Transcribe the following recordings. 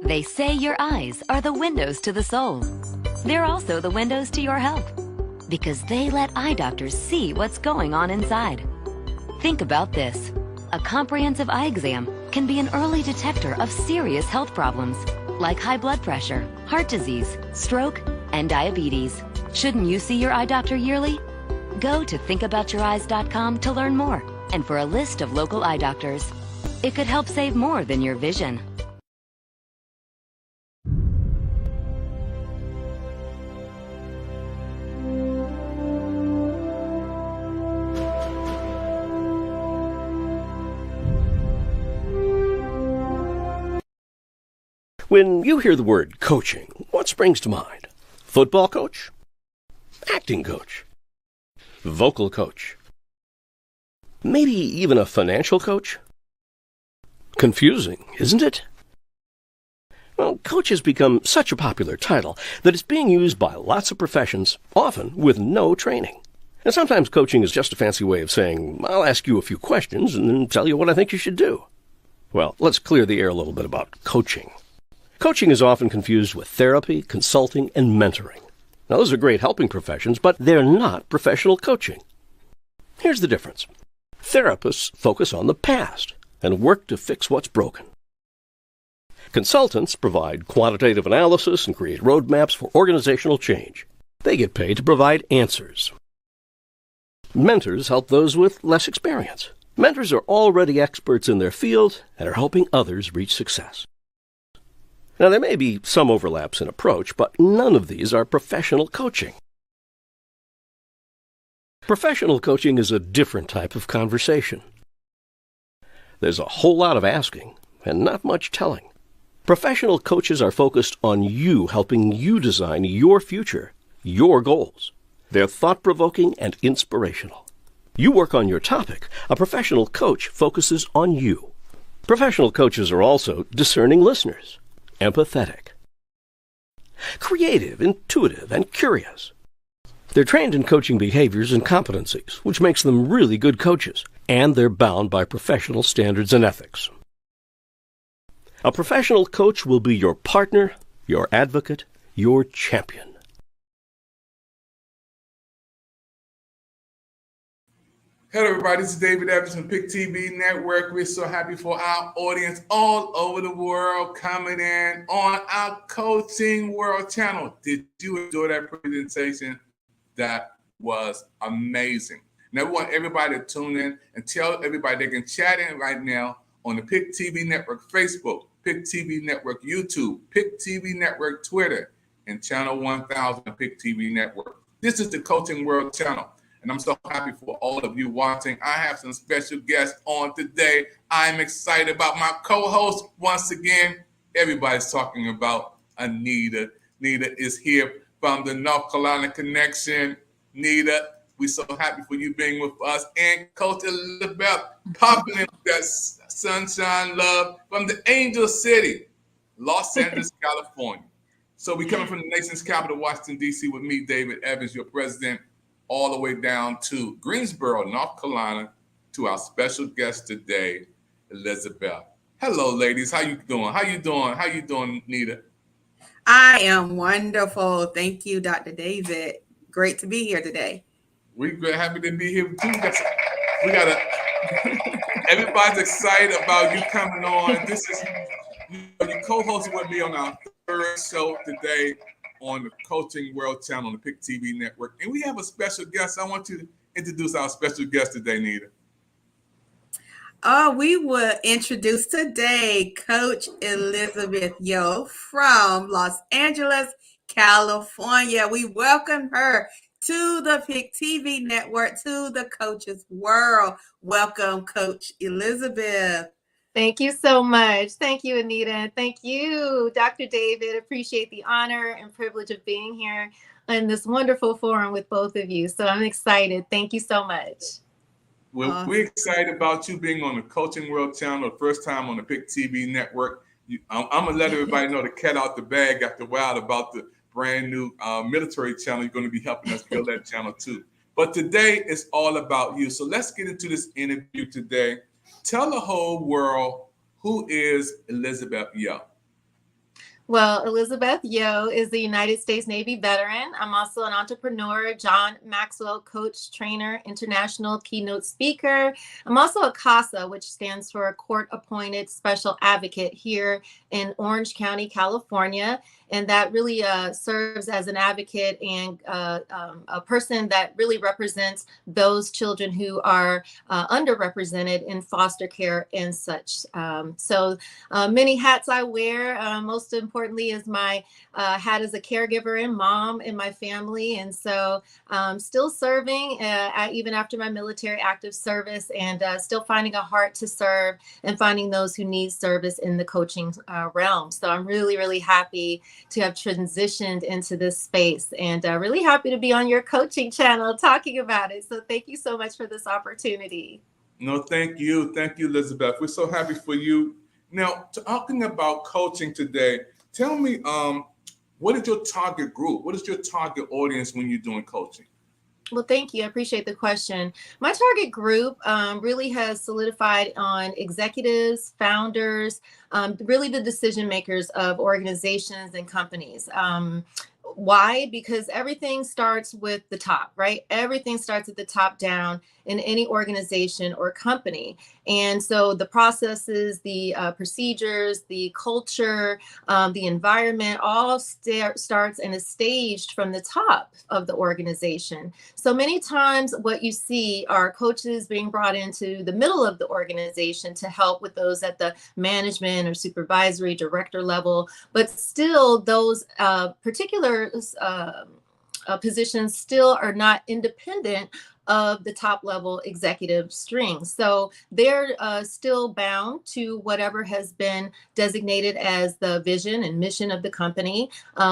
They say your eyes are the windows to the soul. They're also the windows to your health because they let eye doctors see what's going on inside. Think about this. A comprehensive eye exam can be an early detector of serious health problems like high blood pressure, heart disease, stroke, and diabetes. Shouldn't you see your eye doctor yearly? Go to thinkaboutyoureyes.com to learn more and for a list of local eye doctors. It could help save more than your vision. When you hear the word coaching, what springs to mind? Football coach? Acting coach? Vocal coach? Maybe even a financial coach? Confusing, isn't it? Well, coach has become such a popular title that it's being used by lots of professions, often with no training. And sometimes coaching is just a fancy way of saying, I'll ask you a few questions and then tell you what I think you should do. Well, let's clear the air a little bit about coaching. Coaching is often confused with therapy, consulting, and mentoring. Now, those are great helping professions, but they're not professional coaching. Here's the difference. Therapists focus on the past and work to fix what's broken. Consultants provide quantitative analysis and create roadmaps for organizational change. They get paid to provide answers. Mentors help those with less experience. Mentors are already experts in their field and are helping others reach success. Now, there may be some overlaps in approach, but none of these are professional coaching. Professional coaching is a different type of conversation. There's a whole lot of asking and not much telling. Professional coaches are focused on you, helping you design your future, your goals. They're thought-provoking and inspirational. You work on your topic. A professional coach focuses on you. Professional coaches are also discerning listeners. Empathetic, creative, intuitive, and curious. They're trained in coaching behaviors and competencies, which makes them really good coaches, and they're bound by professional standards and ethics. A professional coach will be your partner, your advocate, your champion. Hello, everybody. This is David Evans from PIC TV Network. We're so happy for our audience all over the world coming in on our Coaching World channel. Did you enjoy that presentation? That was amazing. Now, we want everybody to tune in and tell everybody they can chat in right now on the PIC TV Network Facebook, PIC TV Network YouTube, PIC TV Network Twitter, and Channel 1000 PIC TV Network. This is the Coaching World channel. And I'm so happy for all of you watching. I have some special guests on today. I'm excited about my co-host once again. Everybody's talking about Anita. Nita is here from the North Carolina Connection. Nita, we're so happy for you being with us. And Coach Elizabeth popping in with that sunshine love from the Angel City, Los Angeles, California. So we're coming from the nation's capital, Washington, D.C. with me, David Evans, your president, all the way down to Greensboro, North Carolina, to our special guest today, Elizabeth. Hello, ladies. How you doing? How you doing? How you doing, Nita? I am wonderful. Thank you, Dr. David. Great to be here today. We're happy to be here too. Everybody's excited about you coming on. This is you co-hosting with me on our third show today on the Coaching World channel on the PIC TV Network. And we have a special guest. I want you to introduce our special guest today, Nita. We will introduce today Coach Elizabeth Yo from Los Angeles, California. We welcome her to the PIC TV Network, to the Coach's World. Welcome, Coach Elizabeth. Thank you so much. Thank you, Anita. Thank you, Dr. David. Appreciate the honor and privilege of being here in this wonderful forum with both of you. So I'm excited. Thank you so much. Well, we're excited about you being on the Coaching World channel, the first time on the PIC TV Network. I'm going to let everybody know the cat out the bag after a while about the brand new military channel. You're going to be helping us build that channel too. But today is all about you. So let's get into this interview today. Tell the whole world, who is Elizabeth Yo? Well, Elizabeth Yo is a United States Navy veteran. I'm also an entrepreneur, John Maxwell coach, trainer, international keynote speaker. I'm also a CASA, which stands for Court Appointed Special Advocate here in Orange County, California. And that really serves as an advocate and a person that really represents those children who are underrepresented in foster care and such. So many hats I wear. Most importantly is my hat as a caregiver and mom in my family. And so still serving even after my military active service, and still finding a heart to serve and finding those who need service in the coaching realm. So I'm really, really happy to have transitioned into this space, and really happy to be on your coaching channel talking about it. So thank you so much for this opportunity. No, thank you. Thank you, Elizabeth. We're so happy for you. Now, talking about coaching today, tell me, what is your target group? What is your target audience when you're doing coaching? Well, thank you. I appreciate the question. My target group really has solidified on executives, founders, really the decision makers of organizations and companies. Why? Because everything starts with the top, right? Everything starts at the top down in any organization or company. And so the processes, the procedures, the culture, the environment all starts and is staged from the top of the organization. So many times what you see are coaches being brought into the middle of the organization to help with those at the management or supervisory director level, but still those particular positions still are not independent of the top level executive string. So they're still bound to whatever has been designated as the vision and mission of the company.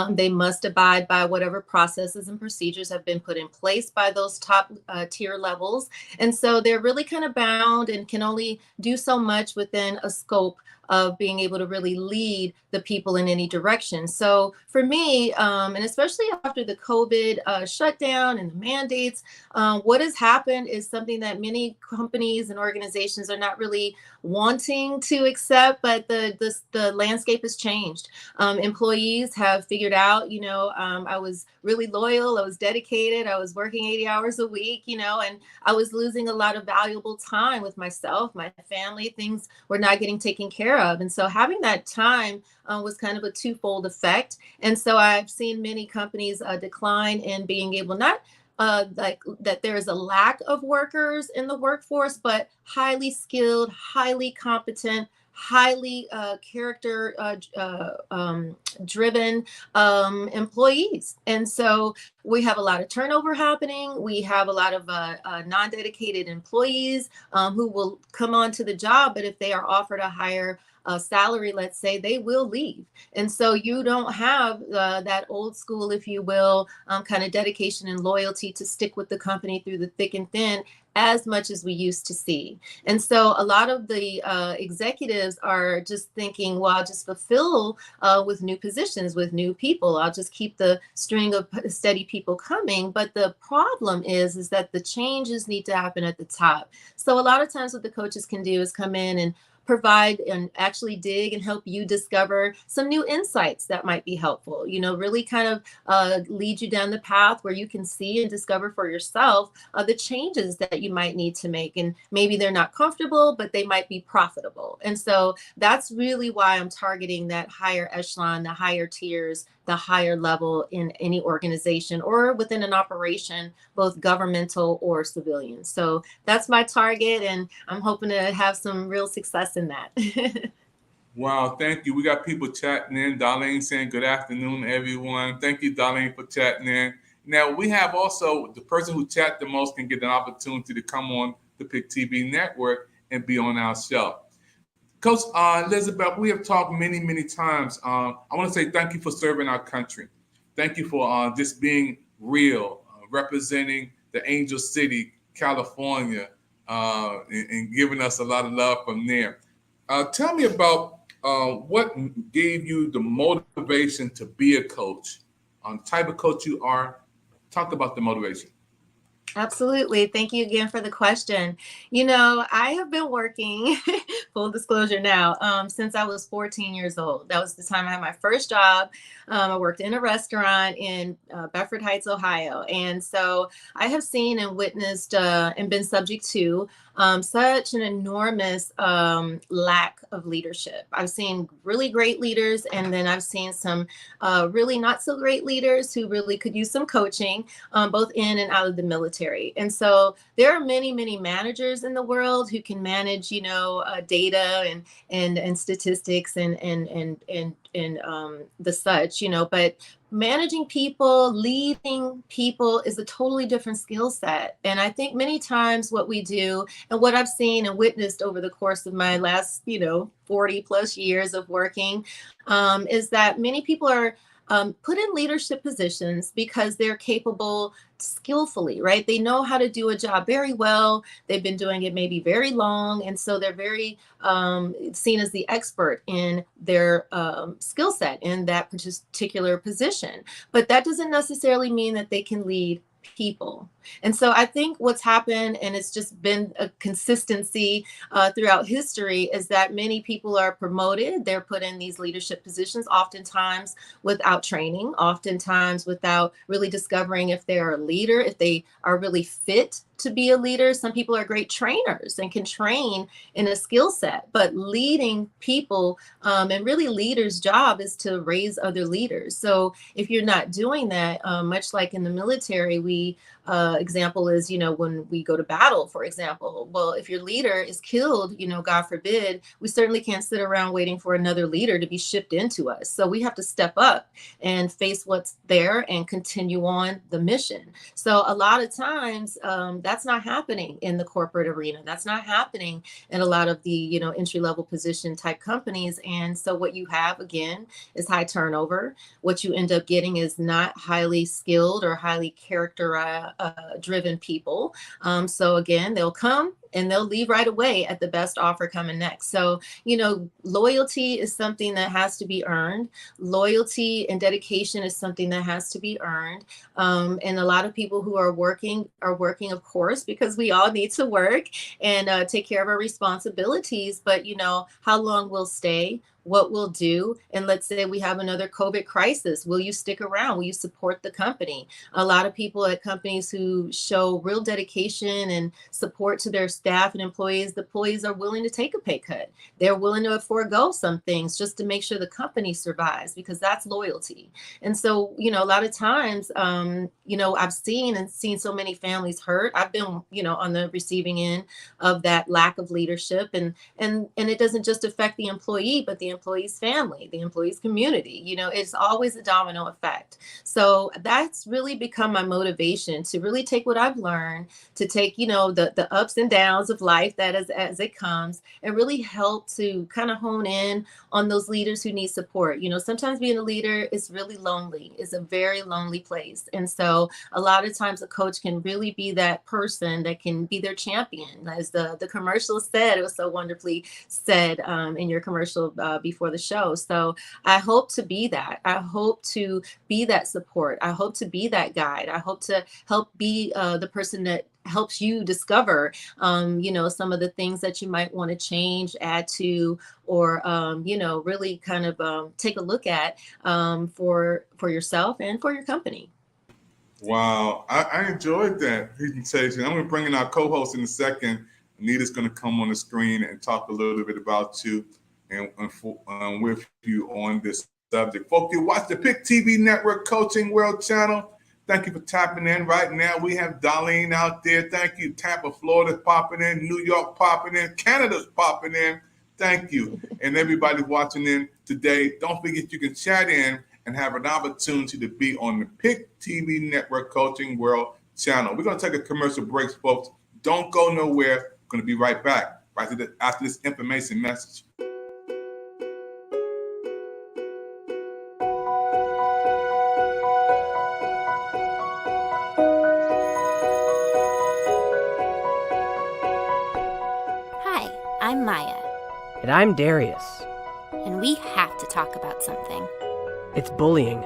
They must abide by whatever processes and procedures have been put in place by those top tier levels. And so they're really kind of bound and can only do so much within a scope of being able to really lead the people in any direction. So for me, and especially after the COVID shutdown and the mandates, what has happened is something that many companies and organizations are not really wanting to accept, but the landscape has changed. Employees have figured out, I was really loyal, I was dedicated, I was working 80 hours a week, and I was losing a lot of valuable time with myself, my family. Things were not getting taken care of. And so having that time was kind of a twofold effect. And so I've seen many companies decline in being able not like that there is a lack of workers in the workforce, but highly skilled, highly competent, highly character driven employees. And so we have a lot of turnover happening. We have a lot of non-dedicated employees who will come onto the job, but if they are offered a higher salary, let's say, they will leave. And so you don't have that old school, if you will, kind of dedication and loyalty to stick with the company through the thick and thin as much as we used to see. And so a lot of the executives are just thinking, well, I'll just fulfill with new positions, with new people. I'll just keep the string of steady people coming. But the problem is that the changes need to happen at the top. So a lot of times what the coaches can do is come in and provide and actually dig and help you discover some new insights that might be helpful, really kind of lead you down the path where you can see and discover for yourself the changes that you might need to make. And maybe they're not comfortable, but they might be profitable. And so that's really why I'm targeting that higher echelon, the higher tiers, the higher level in any organization or within an operation, both governmental or civilian. So that's my target, and I'm hoping to have some real success in that. Wow, thank you. We got people chatting in. Darlene saying good afternoon, everyone. Thank you, Darlene, for chatting in. Now, we have also the person who chat the most can get an opportunity to come on the PIC TV network and be on our show. Coach Elizabeth, we have talked many, many times. I want to say thank you for serving our country. Thank you for just being real, representing the Angel City, California, and giving us a lot of love from there. Tell me about what gave you the motivation to be a coach, the type of coach you are. Talk about the motivation. Absolutely. Thank you again for the question. You know, I have been working, full disclosure now, since I was 14 years old. That was the time I had my first job. I worked in a restaurant in Bedford Heights, Ohio. And so I have seen and witnessed and been subject to such an enormous lack of leadership. I've seen really great leaders, and then I've seen some really not so great leaders who really could use some coaching, both in and out of the military. And so there are many, many managers in the world who can manage, you know, data and statistics and the such, you know, but managing people, leading people is a totally different skill set. And I think many times what we do and what I've seen and witnessed over the course of my last, you know, 40 plus years of working is that many people are put in leadership positions because they're capable skillfully, right? They know how to do a job very well. They've been doing it maybe very long. And so they're very seen as the expert in their skill set in that particular position. But that doesn't necessarily mean that they can lead people. And so I think what's happened, and it's just been a consistency throughout history, is that many people are promoted. They're put in these leadership positions, oftentimes without training, oftentimes without really discovering if they're a leader, if they are really fit to be a leader. Some people are great trainers and can train in a skill set, but leading people and really leaders' job is to raise other leaders. So if you're not doing that, much like in the military, we example is, you know, when we go to battle, for example, well, if your leader is killed, you know, God forbid, we certainly can't sit around waiting for another leader to be shipped into us. So we have to step up and face what's there and continue on the mission. So a lot of times that's not happening in the corporate arena. That's not happening in a lot of the, you know, entry level position type companies. And so what you have again is high turnover. What you end up getting is not highly skilled or highly characterized driven people. So again, they'll come and they'll leave right away at the best offer coming next. So, you know, loyalty is something that has to be earned. Loyalty and dedication is something that has to be earned. And a lot of people who are working, of course, because we all need to work and take care of our responsibilities. But, you know, how long we'll stay, what we'll do. And let's say we have another COVID crisis. Will you stick around? Will you support the company? A lot of people at companies who show real dedication and support to their staff and employees, the employees are willing to take a pay cut. They're willing to forego some things just to make sure the company survives, because that's loyalty. And so, you know, a lot of times, you know, I've seen so many families hurt. I've been, you know, on the receiving end of that lack of leadership. And it doesn't just affect the employee, but the employee's family, the employee's community. You know, it's always a domino effect. So that's really become my motivation to really take what I've learned, to take, you know, the ups and downs of life that as it comes, and really help to kind of hone in on those leaders who need support. You know, sometimes being a leader is really lonely. It's a very lonely place. And so a lot of times a coach can really be that person that can be their champion. As the commercial said, it was so wonderfully said in your commercial before the show. So I hope to be that. I hope to be that support. I hope to be that guide. I hope to help be the person that helps you discover, you know, some of the things that you might want to change, add to, or, you know, really kind of take a look at for yourself and for your company. Wow, I enjoyed that presentation. I'm going to bring in our co-host in a second. Anita's going to come on the screen and talk a little bit about you and with you on this subject. Folks, you watch the Pick TV Network Coaching World Channel. Thank you for tapping in. Right now, we have Darlene out there. Thank you. Tampa, Florida's popping in. New York popping in. Canada's popping in. Thank you. And everybody watching in today, don't forget you can chat in and have an opportunity to be on the Pick TV Network Coaching World Channel. We're going to take a commercial break, folks. Don't go nowhere. We're going to be right back after this information message. I'm Maya. And I'm Darius. And we have to talk about something. It's bullying.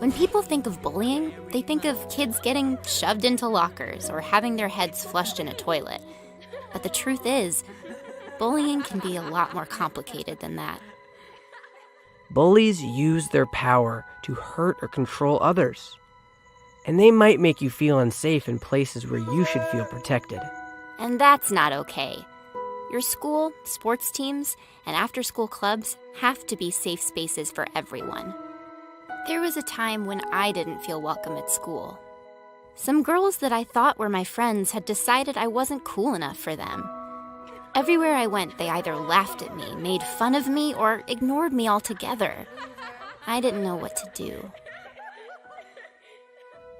When people think of bullying, they think of kids getting shoved into lockers or having their heads flushed in a toilet. But the truth is, bullying can be a lot more complicated than that. Bullies use their power to hurt or control others. And they might make you feel unsafe in places where you should feel protected. And that's not okay. Your school, sports teams, and after-school clubs have to be safe spaces for everyone. There was a time when I didn't feel welcome at school. Some girls that I thought were my friends had decided I wasn't cool enough for them. Everywhere I went, they either laughed at me, made fun of me, or ignored me altogether. I didn't know what to do.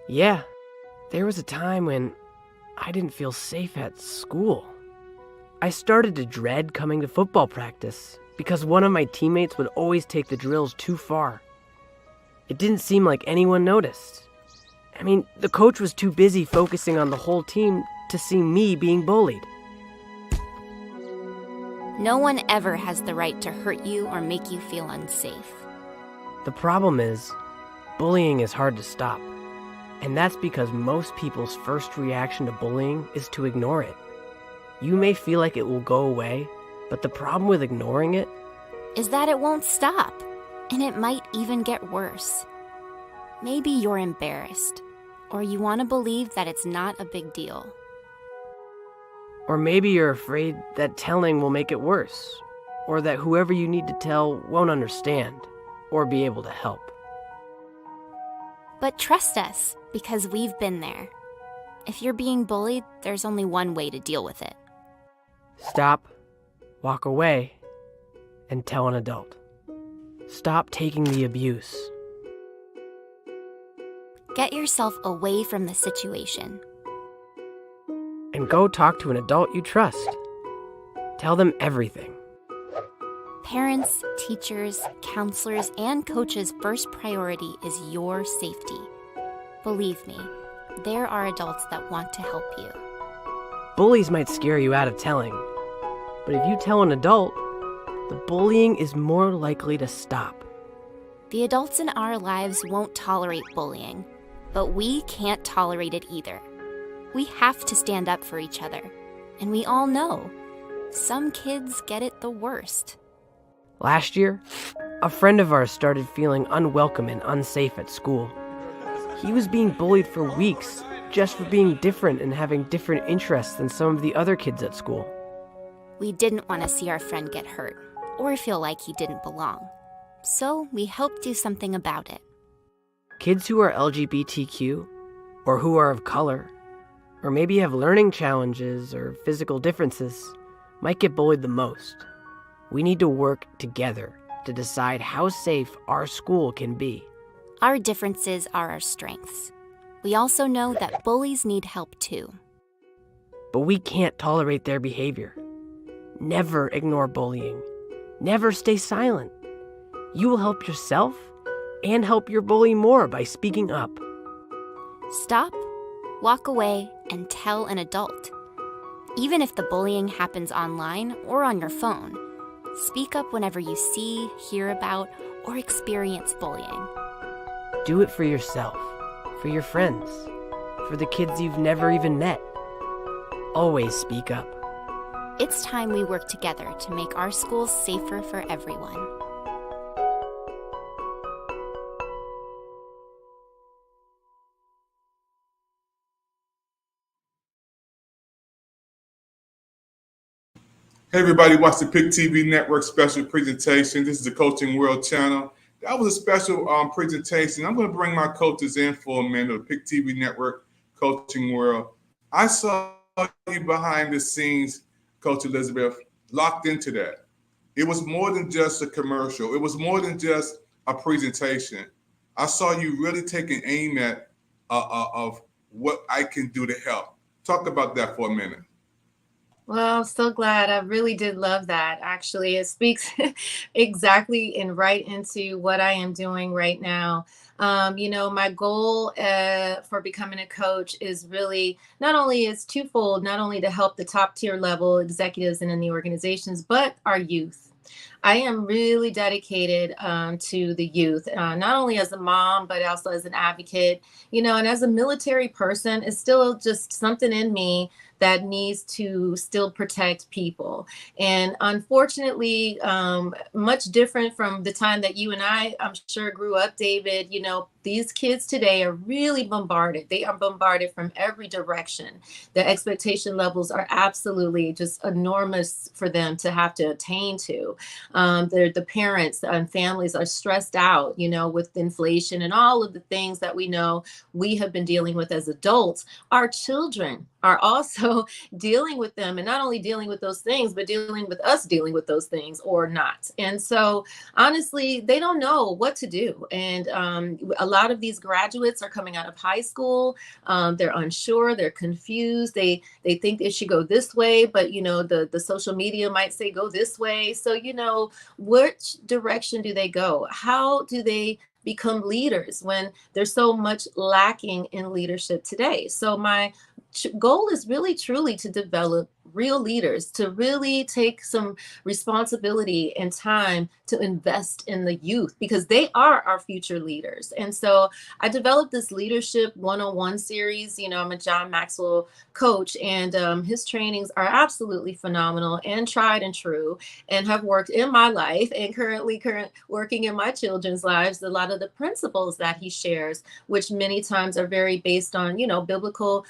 Yeah, there was a time when I didn't feel safe at school. I started to dread coming to football practice because one of my teammates would always take the drills too far. It didn't seem like anyone noticed. I mean, the coach was too busy focusing on the whole team to see me being bullied. No one ever has the right to hurt you or make you feel unsafe. The problem is, bullying is hard to stop. And that's because most people's first reaction to bullying is to ignore it. You may feel like it will go away, but the problem with ignoring it Is that it won't stop, and it might even get worse. Maybe you're embarrassed, or you want to believe that it's not a big deal. Or maybe you're afraid that telling will make it worse, or that whoever you need to tell won't understand, or be able to help. But trust us, because we've been there. If you're being bullied, there's only one way to deal with it. Stop, walk away, and tell an adult. Stop taking the abuse. Get yourself away from the situation. And go talk to an adult you trust. Tell them everything. Parents, teachers, counselors, and coaches' first priority is your safety. Believe me, there are adults that want to help you. Bullies might scare you out of telling, but if you tell an adult, the bullying is more likely to stop. The adults in our lives won't tolerate bullying, but we can't tolerate it either. We have to stand up for each other, and we all know some kids get it the worst. Last year, a friend of ours started feeling unwelcome and unsafe at school. He was being bullied for weeks just for being different and having different interests than some of the other kids at school. We didn't want to see our friend get hurt or feel like he didn't belong, so we helped do something about it. Kids who are LGBTQ, or who are of color, or maybe have learning challenges or physical differences, might get bullied the most. We need to work together to decide how safe our school can be. Our differences are our strengths. We also know that bullies need help too. But we can't tolerate their behavior. Never ignore bullying. Never stay silent. You will help yourself and help your bully more by speaking up. Stop, walk away, and tell an adult. Even if the bullying happens online or on your phone, speak up whenever you see, hear about, or experience bullying. Do it for yourself, for your friends, for the kids you've never even met. Always speak up. It's time we work together to make our schools safer for everyone. Hey everybody, watch the PIC TV Network special presentation. This is the Coaching World channel. That was a special presentation. I'm going to bring my coaches in for a minute. The PIC TV Network, Coaching World. I saw you behind the scenes, Coach Elizabeth, locked into that. It was more than just a commercial. It was more than just a presentation. I saw you really taking aim at of what I can do to help. Talk about that for a minute. Well, I'm so glad. I really did love that. Actually, it speaks exactly and right into what I am doing right now. My goal for becoming a coach is really not only is twofold, not only to help the top tier level executives and in the organizations, but our youth. I am really dedicated to the youth, not only as a mom, but also as an advocate, and as a military person, it's still just something in me that needs to still protect people. And unfortunately, much different from the time that you and I'm sure, grew up, David, these kids today are really bombarded. They are bombarded from every direction. The expectation levels are absolutely just enormous for them to have to attain to. The parents and families are stressed out, with inflation and all of the things that we know we have been dealing with as adults. Our children are also dealing with them, and not only dealing with those things, but dealing with us dealing with those things or not. And so honestly, they don't know what to do. And a lot of these graduates are coming out of high school. They're unsure, they're confused. They think it should go this way, but the social media might say go this way. So which direction do they go? How do they become leaders when there's so much lacking in leadership today? So my goal is really truly to develop real leaders, to really take some responsibility and time to invest in the youth, because they are our future leaders. And so I developed this Leadership 101 series. I'm a John Maxwell coach, and his trainings are absolutely phenomenal and tried and true, and have worked in my life and currently working in my children's lives. A lot of the principles that he shares, which many times are very based on, biblical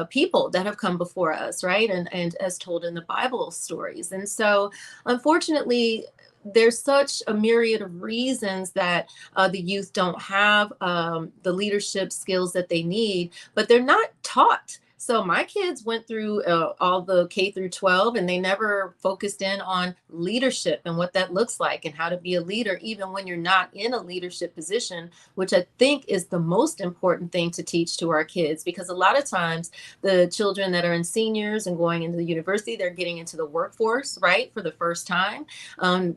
people that have come before us, right? And as told in the Bible stories. And so, unfortunately, there's such a myriad of reasons that the youth don't have the leadership skills that they need, but they're not taught. So my kids went through all the K through 12, and they never focused in on leadership and what that looks like and how to be a leader, even when you're not in a leadership position, which I think is the most important thing to teach to our kids. Because a lot of times the children that are in seniors and going into the university, they're getting into the workforce, right, for the first time.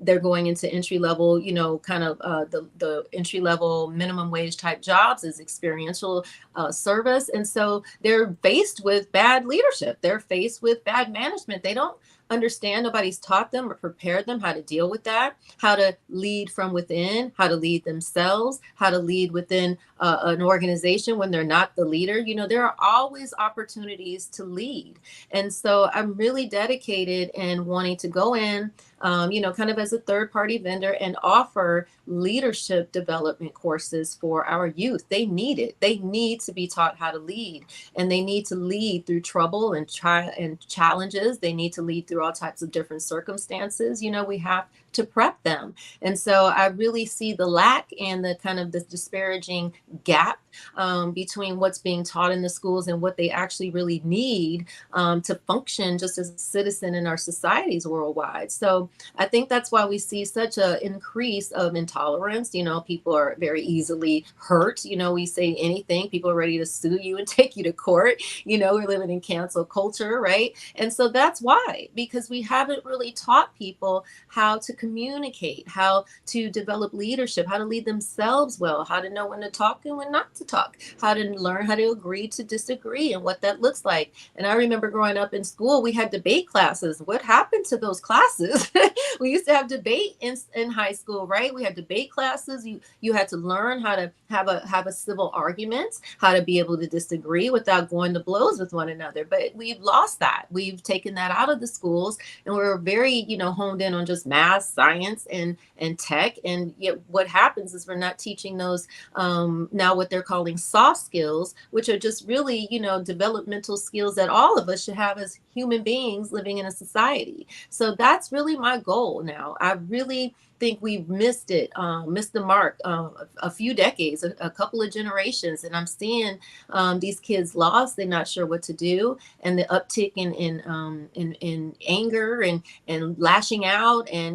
They're going into entry level, kind of the entry level minimum wage type jobs as experiential service. And so they're faced with bad leadership. They're faced with bad management. They don't understand. Nobody's taught them or prepared them how to deal with that, how to lead from within, how to lead themselves, how to lead within an organization when they're not the leader. There are always opportunities to lead. And so I'm really dedicated and wanting to go in, kind of as a third party vendor, and offer leadership development courses for our youth. They need it. They need to be taught how to lead, and they need to lead through trouble and challenges. They need to lead through all types of different circumstances. We have to prep them. And so I really see the lack and the kind of the disparaging gap between what's being taught in the schools and what they actually really need to function just as a citizen in our societies worldwide. So I think that's why we see such an increase of intolerance. People are very easily hurt. We say anything, people are ready to sue you and take you to court. We're living in cancel culture, right? And so that's why, because we haven't really taught people how to communicate, how to develop leadership, how to lead themselves well, how to know when to talk and when not to talk, how to learn how to agree to disagree and what that looks like. And I remember growing up in school, we had debate classes. What happened to those classes? We used to have debate in high school, right? We had debate classes. You had to learn how to have a civil argument, how to be able to disagree without going to blows with one another. But we've lost that. We've taken that out of the schools, and we're very, honed in on just math, science, and tech. And yet what happens is we're not teaching those now what they're calling soft skills, which are just really, developmental skills that all of us should have as human beings living in a society. So that's really my goal now. I really think we've missed the mark a few decades, a couple of generations. And I'm seeing these kids lost. They're not sure what to do. And the uptick in anger and lashing out and,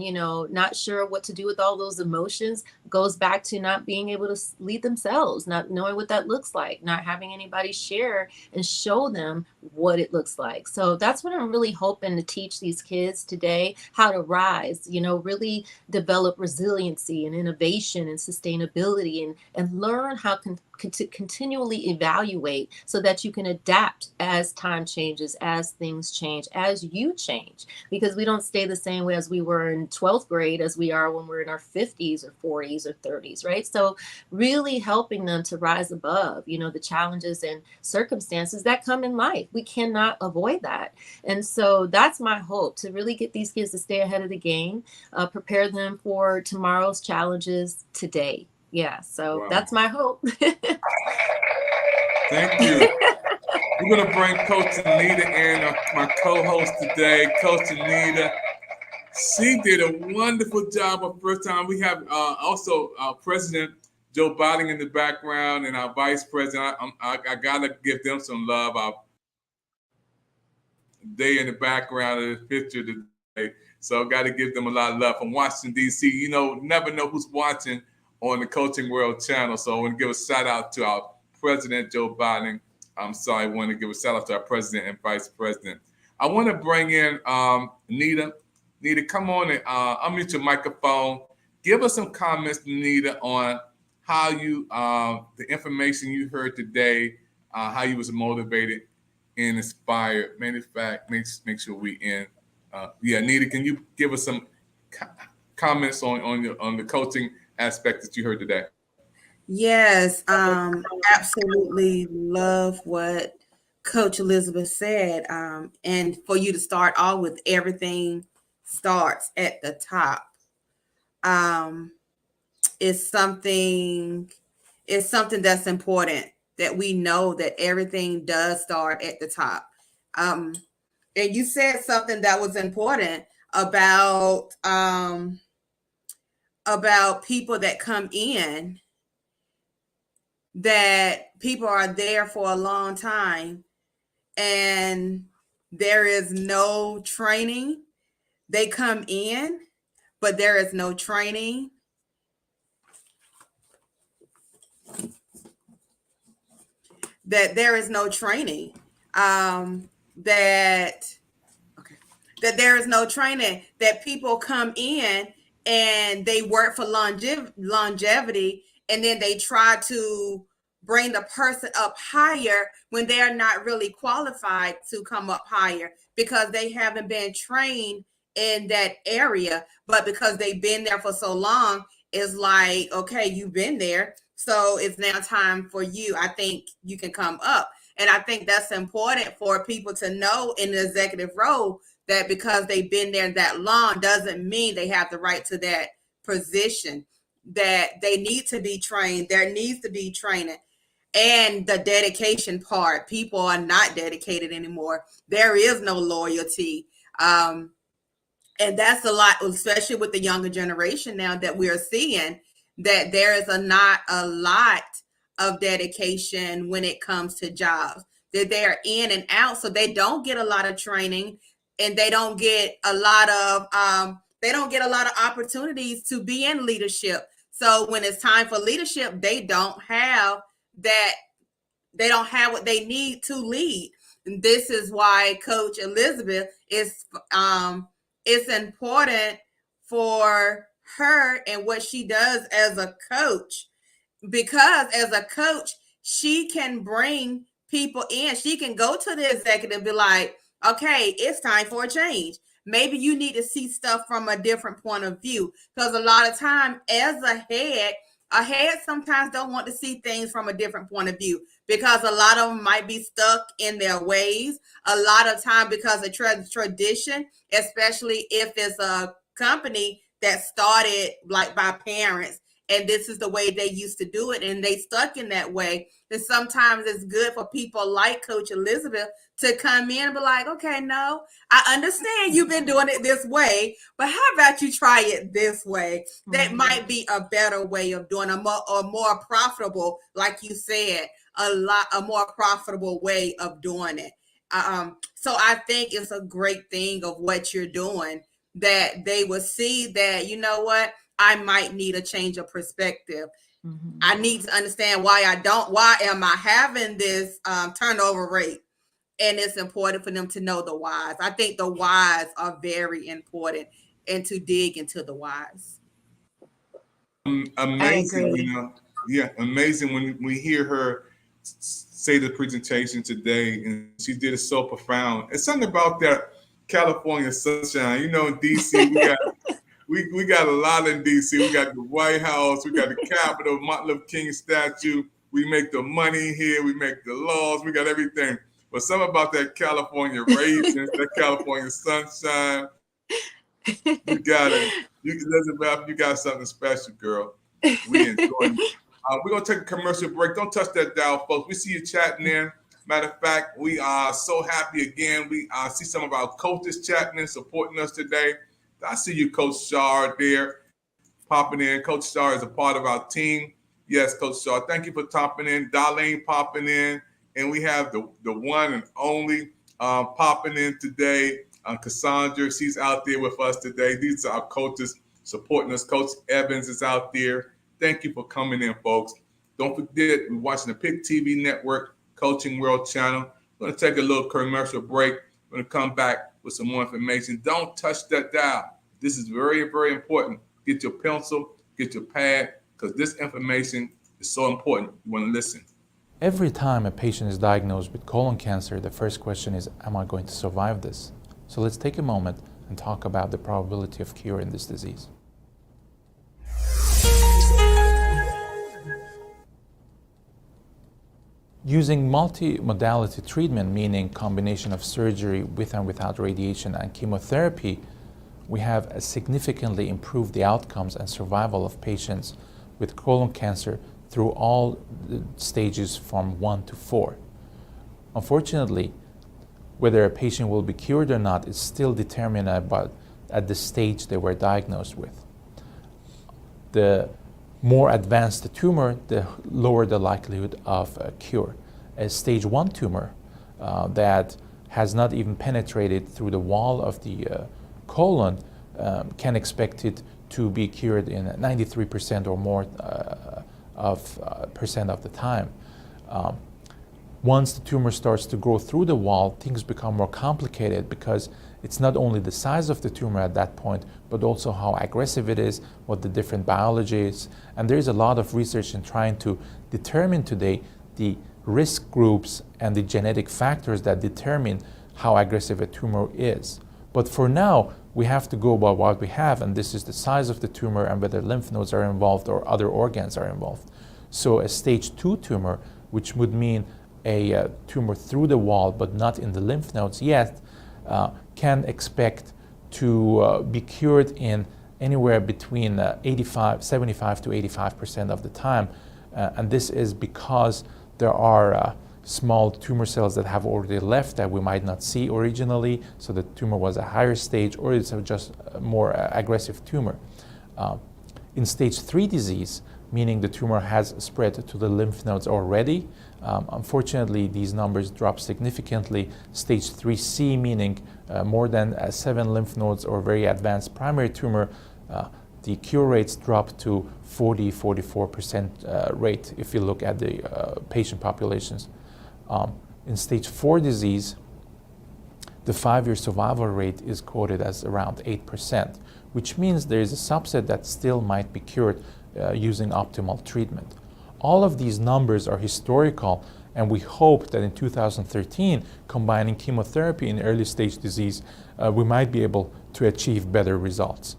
not sure what to do with all those emotions goes back to not being able to lead themselves, not knowing what that looks like, not having anybody share and show them what it looks like. So that's what I'm really hoping to teach these kids today, how to rise, really develop resiliency and innovation and sustainability, and learn how to continually evaluate so that you can adapt as time changes, as things change, as you change, because we don't stay the same way as we were in 12th grade as we are when we're in our 50s or 40s or 30s, right? So really helping them to rise above, the challenges and circumstances that come in life. We cannot avoid that. And so that's my hope, to really get these kids to stay ahead of the game, prepare them for tomorrow's challenges today. Yeah, so that's my hope. Thank you. We're going to bring Coach Anita in, my co-host today. Coach Anita, she did a wonderful job her first time. We have also President Joe Biden in the background and our Vice President. I got to give them some love. They in the background of the picture today. So got to give them a lot of love from Washington, D.C. Never know who's watching on the Coaching World channel. So I want to give a shout out to our President Joe Biden. I want to give a shout out to our President and Vice President. I want to bring in Nita. Nita, come on and unmute your microphone. Give us some comments, Nita, on how you, the information you heard today, how you was motivated and inspired. Matter of fact, make sure we in. Nita, can you give us some comments on the coaching aspect that you heard today? Yes, absolutely love what Coach Elizabeth said. And for you to start all with everything starts at the top. It's something that's important, that we know that everything does start at the top. And you said something that was important about people that come in, that people are there for a long time and there is no training. They come in, but there is no training. That there is no training. That there is no training. That people come in and they work for longevity, and then they try to bring the person up higher when they are not really qualified to come up higher, because they haven't been trained in that area. But because they've been there for so long, it's like, okay, you've been there, so it's now time for you. I think you can come up. And I think that's important for people to know in the executive role, that because they've been there that long doesn't mean they have the right to that position, that they need to be trained. There needs to be training. And the dedication part, people are not dedicated anymore. There is no loyalty. And that's a lot, especially with the younger generation now, that we are seeing that there is not a lot of dedication when it comes to jobs, that they're in and out. So they don't get a lot of training, and they don't get a lot of opportunities to be in leadership. So when it's time for leadership, they don't have that. They don't have what they need to lead. And this is why Coach Elizabeth is, it's important for her and what she does as a coach, because as a coach, she can bring people in. She can go to the executive and be like, okay, it's time for a change. Maybe you need to see stuff from a different point of view, because a lot of time as a head sometimes don't want to see things from a different point of view, because a lot of them might be stuck in their ways. A lot of time because of tradition, especially if it's a company that started like by parents, and this is the way they used to do it, and they stuck in that way. And sometimes it's good for people like Coach Elizabeth to come in and be like, okay, no, I understand you've been doing it this way, but how about you try it this way? Mm-hmm. That might be a better way of doing a more profitable, like you said, a more profitable way of doing it. So I think it's a great thing of what you're doing, that they will see that, you know what, I might need a change of perspective. Mm-hmm. I need to understand why am I having this turnover rate? and it's important for them to know the whys. I think the whys are very important, and to dig into the whys. Amazing, you know. Yeah, amazing when we hear her say the presentation today, and she did it so profound. It's something about that California sunshine. You know, in DC, we got a lot in DC. We got the White House, we got the Capitol, Martin Luther King statue. We make the money here, we make the laws, we got everything. But something about that California raisins, that California sunshine. You got it. Elizabeth, you got something special, girl. We enjoy it. We're going to take a commercial break. Don't touch that dial, folks. We see you chatting in. Matter of fact, we are so happy again. We see some of our coaches chatting in, supporting us today. I see you, Coach Shar, there, popping in. Coach Shar is a part of our team. Yes, Coach Shar, thank you for popping in. Darlene popping in. And we have the one and only popping in today, Cassandra. She's out there with us today. These are our coaches supporting us. Coach Evans is out there. Thank you for coming in, folks. Don't forget, we're watching the Pick TV Network, Coaching World Channel. We're going to take a little commercial break. We're going to come back with some more information. Don't touch that dial. This is very, very important. Get your pencil, get your pad, because this information is so important. You want to listen. Every time a patient is diagnosed with colon cancer, the first question is, am I going to survive this? So let's take a moment and talk about the probability of cure in this disease. Using multimodality treatment, meaning combination of surgery with and without radiation and chemotherapy, we have significantly improved the outcomes and survival of patients with colon cancer through all the stages from 1 to 4. Unfortunately, whether a patient will be cured or not is still determined at the stage they were diagnosed with. The more advanced the tumor, the lower the likelihood of a cure. A stage 1 tumor that has not even penetrated through the wall of the colon can expect it to be cured in 93% or more percent of the time. Once the tumor starts to grow through the wall, things become more complicated because it's not only the size of the tumor at that point, but also how aggressive it is, what the different biology is. And there's a lot of research in trying to determine today the risk groups and the genetic factors that determine how aggressive a tumor is. But for now, we have to go by what we have, and this is the size of the tumor and whether lymph nodes are involved or other organs are involved. So a stage 2 tumor, which would mean a tumor through the wall but not in the lymph nodes yet, can expect to be cured in anywhere between 75 to 85% of the time. And this is because there are small tumor cells that have already left that we might not see originally, so the tumor was a higher stage, or it's just a more aggressive tumor. In stage 3 disease, meaning the tumor has spread to the lymph nodes already, unfortunately these numbers drop significantly. Stage 3C, meaning more than 7 lymph nodes or very advanced primary tumor, the cure rates drop to 44% rate if you look at the patient populations. In stage 4 disease, the 5-year survival rate is quoted as around 8%, which means there is a subset that still might be cured using optimal treatment. All of these numbers are historical, and we hope that in 2013, combining chemotherapy in early stage disease, we might be able to achieve better results.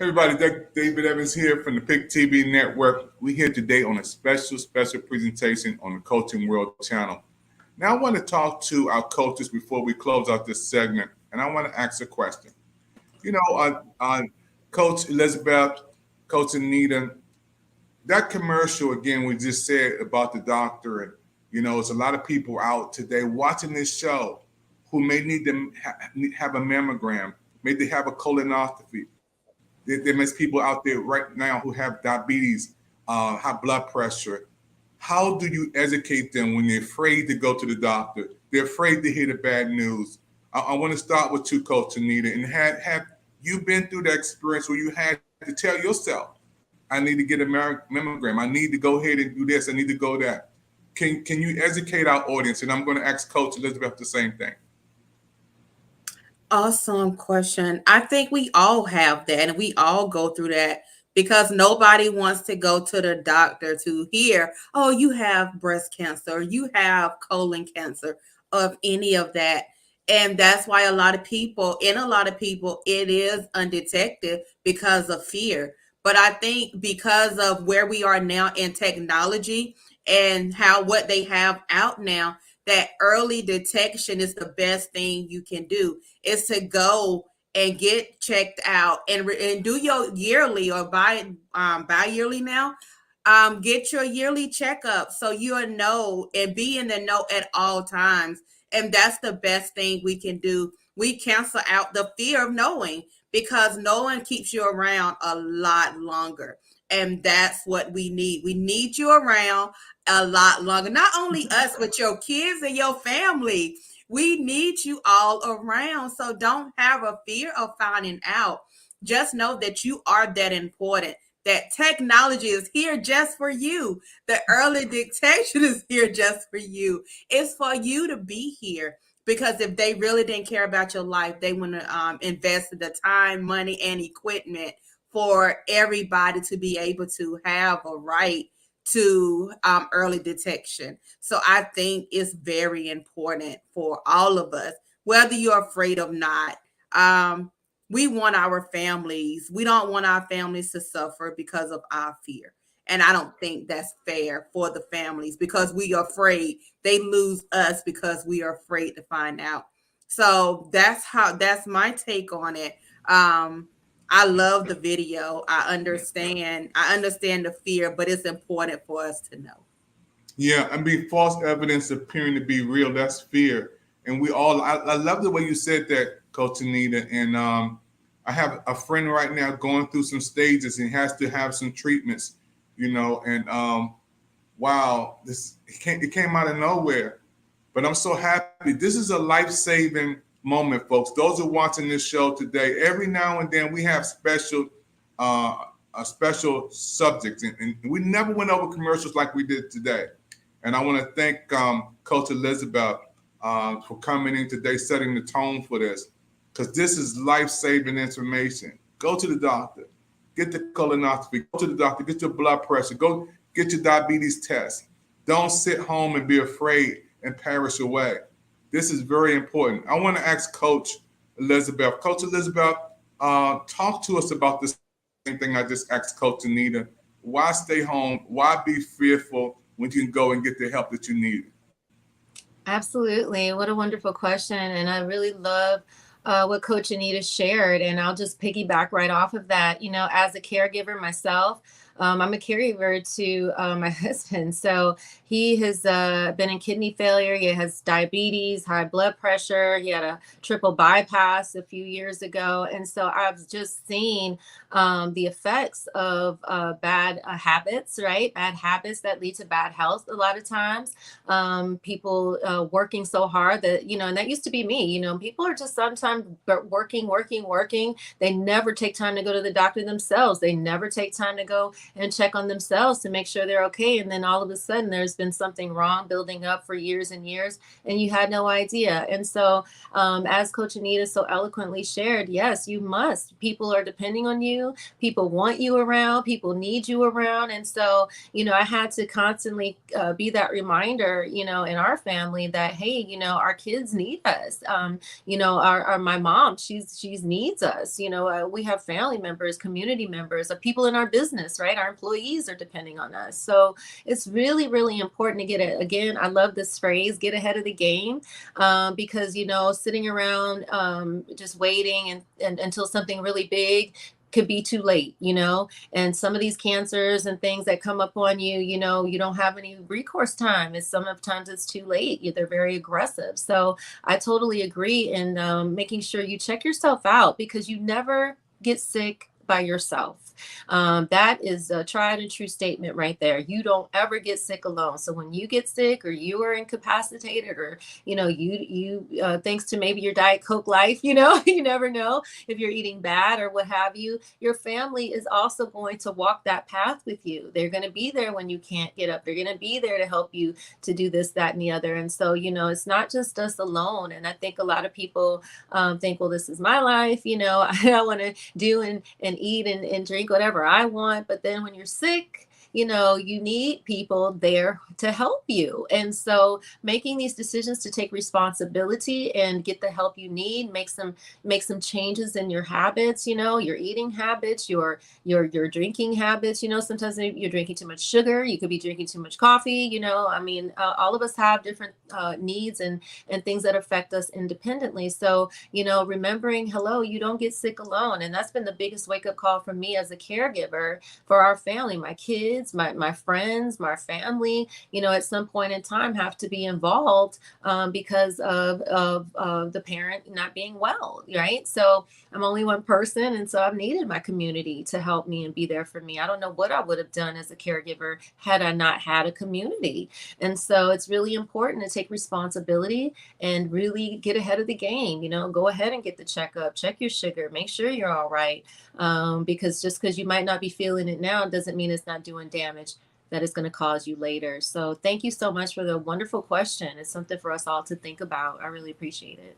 Everybody, David Evans here from the Pick TV Network. We're here today on a special presentation on the Coaching World Channel. Now I want to talk to our coaches before we close out this segment, and I want to ask a question. You know, Coach Elizabeth, Coach Anita, that commercial again we just said about the doctor You know, there's a lot of people out today watching this show who may need to have a mammogram, maybe have a colonoscopy. There's people out there right now who have diabetes, high blood pressure. How do you educate them when they're afraid to go to the doctor? They're afraid to hear the bad news. I want to start with you, Coach Anita. And have you been through that experience where you had to tell yourself, I need to get a mammogram. I need to go ahead and do this. I need to go that. Can you educate our audience? And I'm going to ask Coach Elizabeth the same thing. Awesome question. I think we all have that, and we all go through that because nobody wants to go to the doctor to hear, oh, you have breast cancer, you have colon cancer, of any of that. And that's why a lot of people, it is undetected because of fear. But I think because of where we are now in technology and what they have out now, that early detection is the best thing you can do, is to go and get checked out and do your yearly or bi-yearly now. Get your yearly checkup so you'll know and be in the know at all times. And that's the best thing we can do. We cancel out the fear of knowing, because knowing keeps you around a lot longer. And that's what we need. We need you around a lot longer. Not only us, but your kids and your family. We need you all around. So don't have a fear of finding out. Just know that you are that important. That technology is here just for you. The early detection is here just for you. It's for you to be here. Because if they really didn't care about your life, they want to invest the time, money, and equipment for everybody to be able to have a right to early detection. So I think it's very important for all of us, whether you're afraid or not. We want our families. We don't want our families to suffer because of our fear. And I don't think that's fair for the families, because we are afraid they lose us because we are afraid to find out. So that's my take on it. I love the video. I understand the fear, but it's important for us to know. Yeah, I mean, false evidence appearing to be real, that's fear. And I love the way you said that, Coach Anita. And I have a friend right now going through some stages and has to have some treatments, you know, and wow, it came out of nowhere. But I'm so happy. This is a life-saving moment, folks. Those who are watching this show today, every now and then we have special subjects, and we never went over commercials like we did today. And I want to thank Coach Elizabeth for coming in today, setting the tone for this, because this is life-saving information. Go to the doctor, get the colonoscopy, go to the doctor, get your blood pressure, go get your diabetes test. Don't sit home and be afraid and perish away. This is very important. I want to ask Coach Elizabeth. Coach Elizabeth, talk to us about this same thing I just asked Coach Anita. Why stay home? Why be fearful when you can go and get the help that you need? Absolutely. What a wonderful question. And I really love what Coach Anita shared. And I'll just piggyback right off of that. You know, as a caregiver myself, I'm a caregiver to my husband. So he has been in kidney failure. He has diabetes, high blood pressure. He had a triple bypass a few years ago. And so I've just seen the effects of bad habits, right? Bad habits that lead to bad health a lot of times. People working so hard that, you know, and that used to be me, you know, people are just sometimes working. They never take time to go to the doctor themselves. They never take time to go and check on themselves to make sure they're okay. And then all of a sudden there's been something wrong building up for years and years, and you had no idea. And so as Coach Anita so eloquently shared, yes, you must. People are depending on you. People want you around. People need you around. And so, you know, I had to constantly be that reminder, you know, in our family that, hey, you know, our kids need us. You know, my mom, she's needs us. You know, we have family members, community members, people in our business, right? Our employees are depending on us. So it's really, really important to get it. Again, I love this phrase, get ahead of the game, because, you know, sitting around just waiting and until something really big could be too late, and some of these cancers and things that come up on you, you don't have any recourse time. Sometimes it's too late. They're very aggressive. So I totally agree in making sure you check yourself out, because you never get sick by yourself. That is a tried and true statement right there. You don't ever get sick alone. So when you get sick or you are incapacitated, or you thanks to maybe your Diet Coke life, you never know if you're eating bad or what have you, your family is also going to walk that path with you. They're going to be there when you can't get up. They're going to be there to help you to do this, that, and the other. And so, it's not just us alone. And I think a lot of people think, well, this is my life. I want to do and eat and drink whatever I want. But then when you're sick, you need people there to help you. And so making these decisions to take responsibility and get the help you need, make some changes in your habits, your eating habits, your drinking habits. Sometimes you're drinking too much sugar. You could be drinking too much coffee. All of us have different needs and things that affect us independently. So, remembering, hello, you don't get sick alone. And that's been the biggest wake up call for me as a caregiver for our family, my kids, my friends, my family, at some point in time have to be involved because of the parent not being well, right? So I'm only one person. And so I've needed my community to help me and be there for me. I don't know what I would have done as a caregiver had I not had a community. And so it's really important to take responsibility and really get ahead of the game. Go ahead and get the checkup, check your sugar, make sure you're all right. Because just because you might not be feeling it now doesn't mean it's not doing damage that is going to cause you later. So thank you so much for the wonderful question. It's something for us all to think about. I really appreciate it.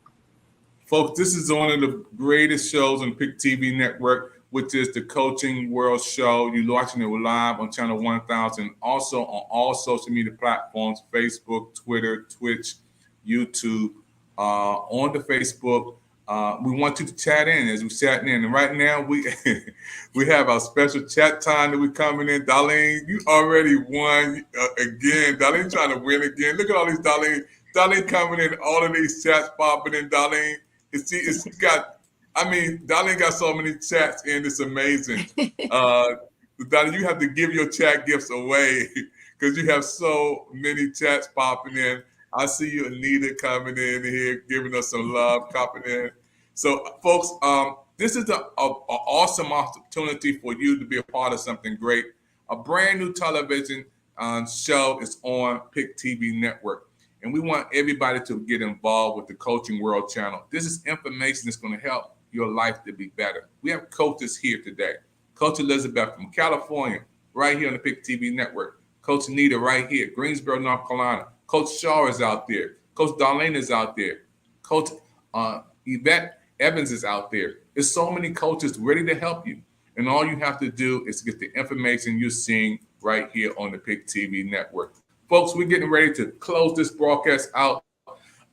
Folks, this is one of the greatest shows on PIC TV Network, which is the Coaching World Show. You're watching it live on Channel 1000, also on all social media platforms, Facebook, Twitter, Twitch, YouTube. On the Facebook, we want you to chat in as we chat in. And right now, we have our special chat time that we're coming in. Darlene, you already won again. Darlene trying to win again. Look at all these Darlene. Darlene coming in, all of these chats popping in. Darlene, Darlene got so many chats in. It's amazing. Darlene, you have to give your chat gifts away because you have so many chats popping in. I see you, Anita, coming in here, giving us some love, coming in. So, folks, this is an awesome opportunity for you to be a part of something great. A brand new television show is on PIC TV Network, and we want everybody to get involved with the Coaching World channel. This is information that's going to help your life to be better. We have coaches here today. Coach Elizabeth from California, right here on the PIC TV Network. Coach Anita right here, Greensboro, North Carolina. Coach Shaw is out there. Coach Darlene is out there. Coach Yvette Evans is out there. There's so many coaches ready to help you. And all you have to do is get the information you're seeing right here on the PIC TV Network. Folks, we're getting ready to close this broadcast out.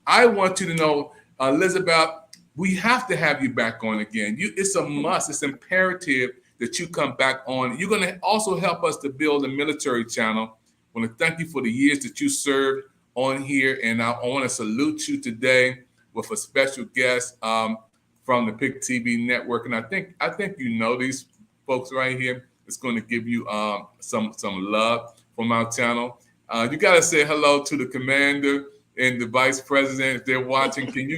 I want you to know, Elizabeth, we have to have you back on again. It's a must. It's imperative that you come back on. You're going to also help us to build a military channel. I want to thank you for the years that you served on here, and I want to salute you today with a special guest from the PIC TV Network. And I think you know these folks right here. It's going to give you some love from our channel. You got to say hello to the commander and the vice president if they're watching. Can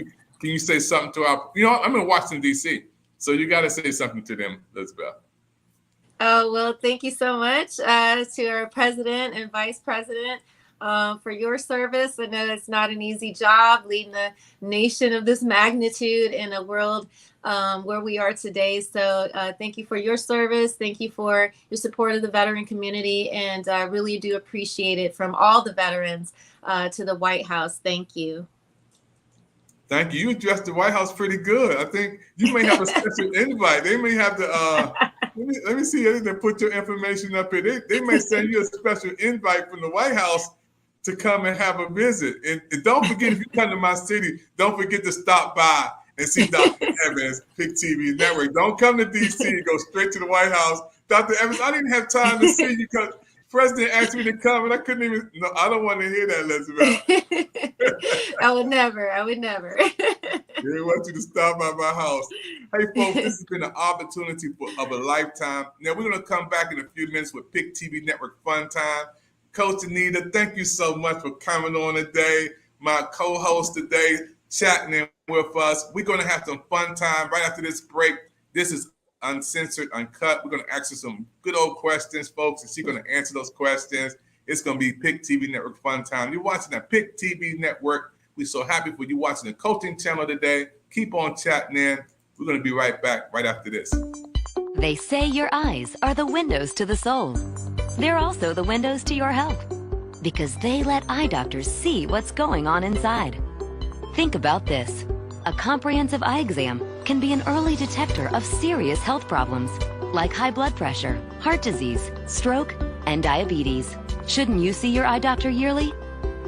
you say something to our? I'm in Washington D.C., so you got to say something to them, Elizabeth. Oh, well, thank you so much to our president and vice president for your service. I know it's not an easy job leading a nation of this magnitude in a world where we are today. So thank you for your service. Thank you for your support of the veteran community. And I really do appreciate it from all the veterans to the White House. Thank you. Thank you. You addressed the White House pretty good. I think you may have a special invite. They may have to, let me see if they put your information up here. They may send you a special invite from the White House to come and have a visit. And don't forget, if you come to my city, don't forget to stop by and see Dr. Evans, PIC TV Network. Don't come to D.C. Go straight to the White House. Dr. Evans, I didn't have time to see you because President asked me to come, and I couldn't even. No, I don't want to hear that, Elizabeth. I would never. They want you to stop by my house. Hey, folks, this has been an opportunity of a lifetime. Now, we're going to come back in a few minutes with Pick TV Network Fun Time. Coach Anita, thank you so much for coming on today. My co-host today, chatting in with us. We're going to have some fun time right after this break. This is uncensored, uncut. We're going to ask her some good old questions, folks, and she's going to answer those questions. It's going to be Pick TV Network Fun Time. You're watching the Pick TV Network. We're so happy for you watching the coaching channel today. Keep on chatting in. We're going to be right back right after this. They say your eyes are the windows to the soul. They're also the windows to your health because they let eye doctors see what's going on inside. Think about this. A comprehensive eye exam can be an early detector of serious health problems like high blood pressure, heart disease, stroke, and diabetes. Shouldn't you see your eye doctor yearly?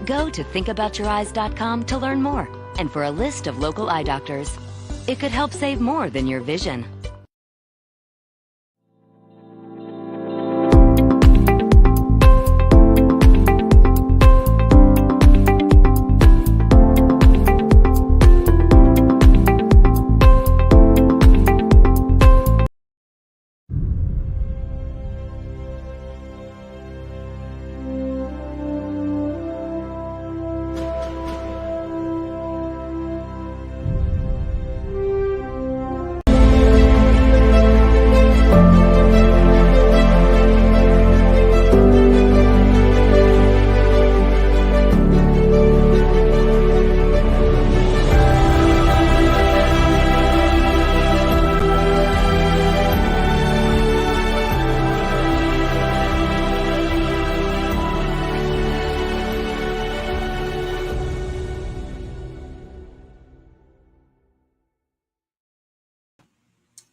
Go to thinkaboutyoureyes.com to learn more and for a list of local eye doctors. It could help save more than your vision.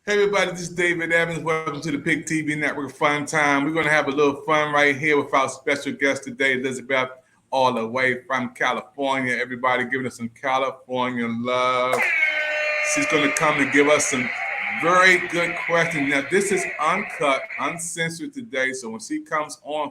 Hey everybody, this is David Evans. Welcome to the Pick TV Network Fun Time. We're going to have a little fun right here with our special guest today, Elizabeth, all the way from California. Everybody giving us some California love. She's going to come and give us some very good questions. Now, this is uncut, uncensored today, so when she comes on,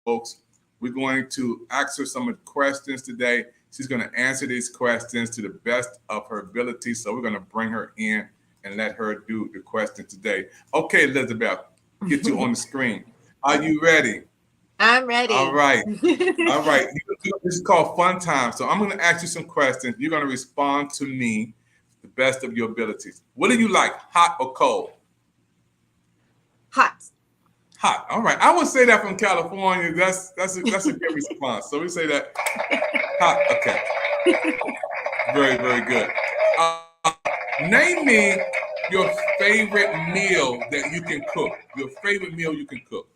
folks, we're going to ask her some of the questions today. She's going to answer these questions to the best of her ability, so we're going to bring her in and let her do the question today. Okay, Elizabeth, get you on the screen. Are you ready? I'm ready. All right. All right. This is called Fun Time. So I'm going to ask you some questions. You're going to respond to me the best of your abilities. What do you like, hot or cold? Hot. Hot. All right. I would say that from California. That's a good response. So we say that hot. Okay. Very, very good. Name me your favorite meal that you can cook. Your favorite meal you can cook.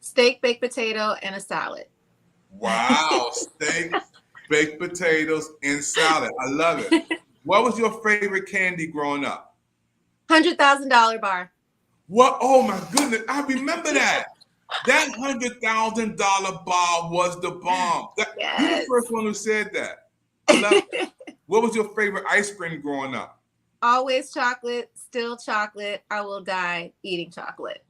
Steak, baked potato, and a salad. Wow. Steak, baked potatoes, and salad. I love it. What was your favorite candy growing up? $100,000 bar. What? Oh my goodness. I remember that. That $100,000 bar was the bomb. Yes. You're the first one who said that. I love it. What was your favorite ice cream growing up? Always chocolate, still chocolate. I will die eating chocolate.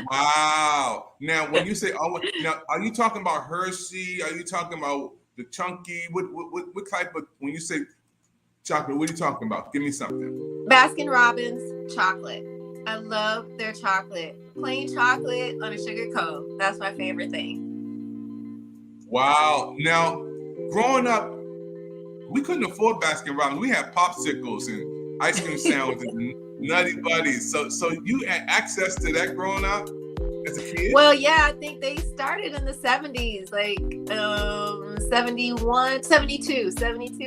Wow. Now, when you say always, now, are you talking about Hershey? Are you talking about the chunky? What type of, when you say chocolate, what are you talking about? Give me something. Baskin Robbins chocolate. I love their chocolate. Plain chocolate on a sugar cone. That's my favorite thing. Wow. Now, growing up, we couldn't afford Baskin Robbins. We had popsicles and ice cream sandwiches and Nutty Buddies. So you had access to that growing up as a kid? Well, yeah, I think they started in the 70s, like 71, 72,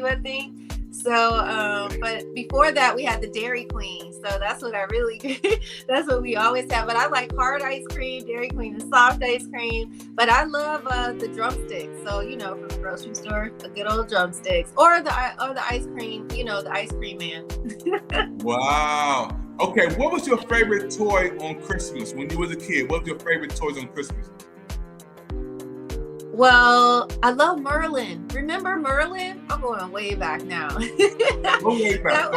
I think. So, but before that, we had the Dairy Queen. So that's what that's what we always have. But I like hard ice cream, Dairy Queen, and soft ice cream. But I love the drumsticks. So, from the grocery store, the good old drumsticks, or the ice cream, the ice cream man. Wow. Okay, what was your favorite toy on Christmas when you was a kid? What was your favorite toys on Christmas? Well, I love Merlin. Remember Merlin? I'm going way back now. Go way back.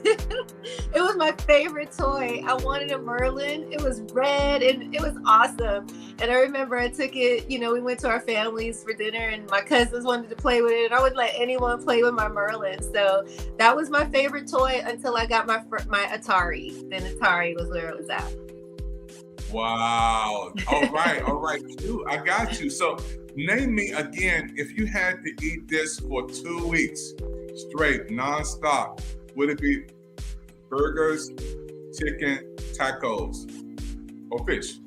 It was my favorite toy. I wanted a Merlin. It was red and it was awesome. And I remember I took it, we went to our families for dinner and my cousins wanted to play with it. And I would let anyone play with my Merlin. So that was my favorite toy until I got my Atari. Then Atari was where it was at. Wow. All right. I got you. So name me again, if you had to eat this for 2 weeks straight, nonstop, would it be burgers, chicken, tacos, or fish?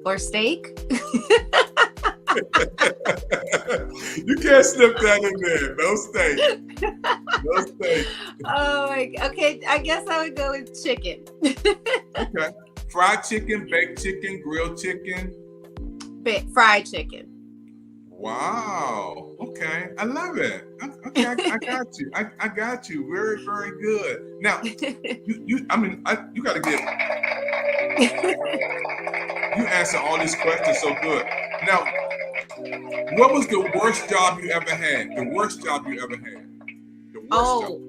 Or steak? You can't slip that in there. No steak. No steak. Oh my, okay. I guess I would go with chicken. Okay. Fried chicken, baked chicken, grilled chicken. Fried chicken. Wow. Okay. I love it. Okay, I got you. I got you. Very, very good. Now, you got to get. You answer all these questions so good. Now, what was the worst job you ever had? The worst job you ever had? The worst job.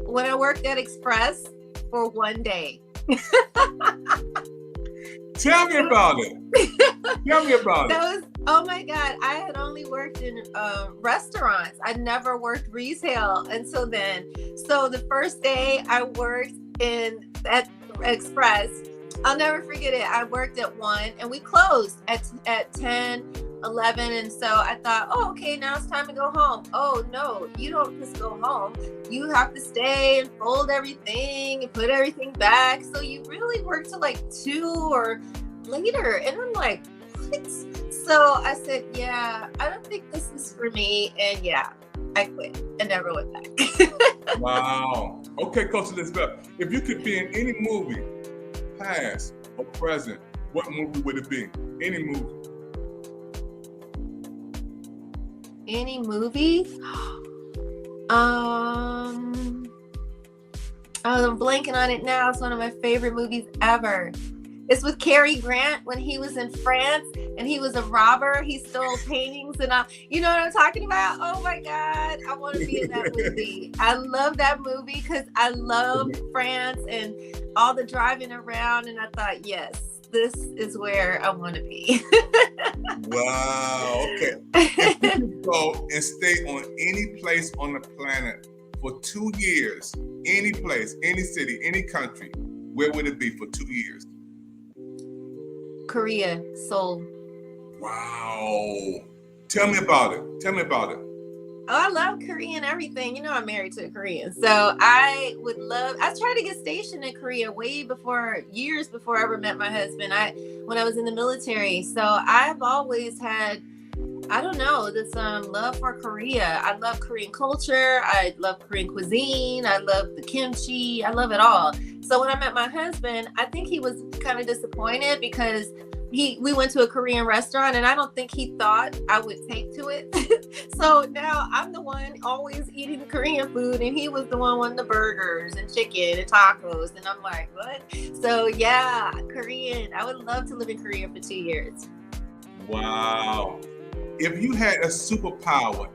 When I worked at Express for 1 day. Tell me about it. Tell me about it. Oh my God. I had only worked in restaurants. I never worked retail until then. So the first day I worked at Express, I'll never forget it. I worked at 1 and we closed at 10, 11. And so I thought, okay, now it's time to go home. Oh no, you don't just go home. You have to stay and fold everything and put everything back. So you really work till like 2 or later. And I'm like, what? So I said, yeah, I don't think this is for me. And yeah, I quit and never went back. Wow. Okay, Coach Elizabeth, if you could be in any movie, past or present, what movie would it be? Any movie. Any movie? I'm blanking on it now. It's one of my favorite movies ever. It's with Cary Grant when he was in France and he was a robber. He stole paintings and all. You know what I'm talking about? Oh my God. I want to be in that movie. I love that movie because I love France and all the driving around. And I thought, yes, this is where I want to be. Wow. Okay. If you could go and stay on any place on the planet for 2 years, any place, any city, any country, where would it be for 2 years? Korea, Seoul. Wow. Tell me about it. Oh, I love Korean everything. I'm married to a Korean. So I tried to get stationed in Korea years before I ever met my husband. When I was in the military. So I've always had, this love for Korea. I love Korean culture. I love Korean cuisine. I love the kimchi. I love it all. So when I met my husband, I think he was kind of disappointed because we went to a Korean restaurant and I don't think he thought I would take to it. So now I'm the one always eating the Korean food and he was the one wanting the burgers and chicken and tacos. And I'm like, what? So yeah, Korean. I would love to live in Korea for 2 years. Wow. If you had a superpower,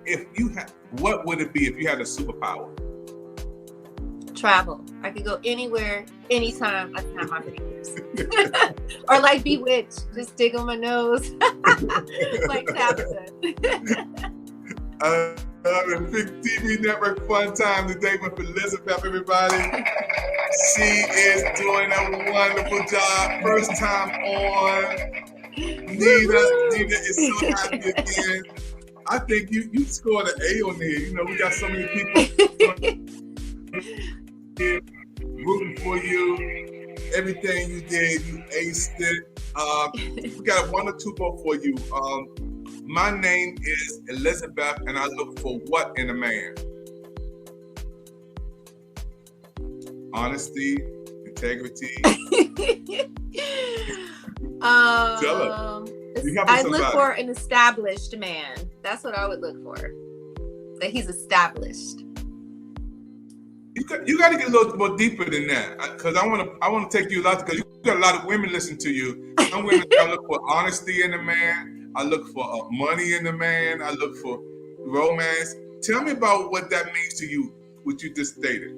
what would it be if you had a superpower? Travel. I could go anywhere, anytime. I snap my fingers. Or like Bewitched, just dig on my nose, like Tabitha. Pick TV Network Fun Time today with Elizabeth, everybody. She is doing a wonderful job. First time on. Nita is so happy again. I think you scored an A on there. We got so many people rooting for you. Everything you did, you aced it. We got 1 or 2 more for you. My name is Elizabeth, and I look for what in a man? Honesty, integrity. I look for an established man. That's what I would look for. That he's established. You got to get a little more deeper than that, because I want to take you a lot, because you got a lot of women listen to you. Some women look for honesty in a man. I look for money in a man. I look for romance. Tell me about what that means to you, what you just stated.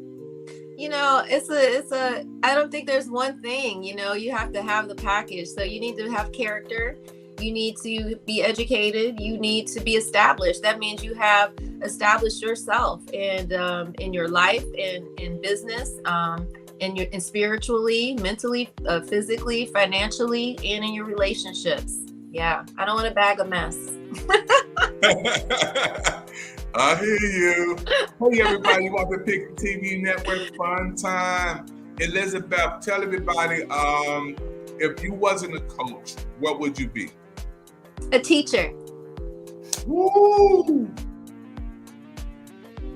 You know, I don't think there's one thing, you know, you have to have the package. So you need to have character. You need to be educated. You need to be established. That means you have established yourself and in your life and in business, and spiritually, mentally, physically, financially, and in your relationships. Yeah, I don't want to bag a mess. I hear you. Hey, everybody, welcome to Pick TV Network Fun Time. Elizabeth, tell everybody, if you wasn't a coach, what would you be? A teacher. Woo!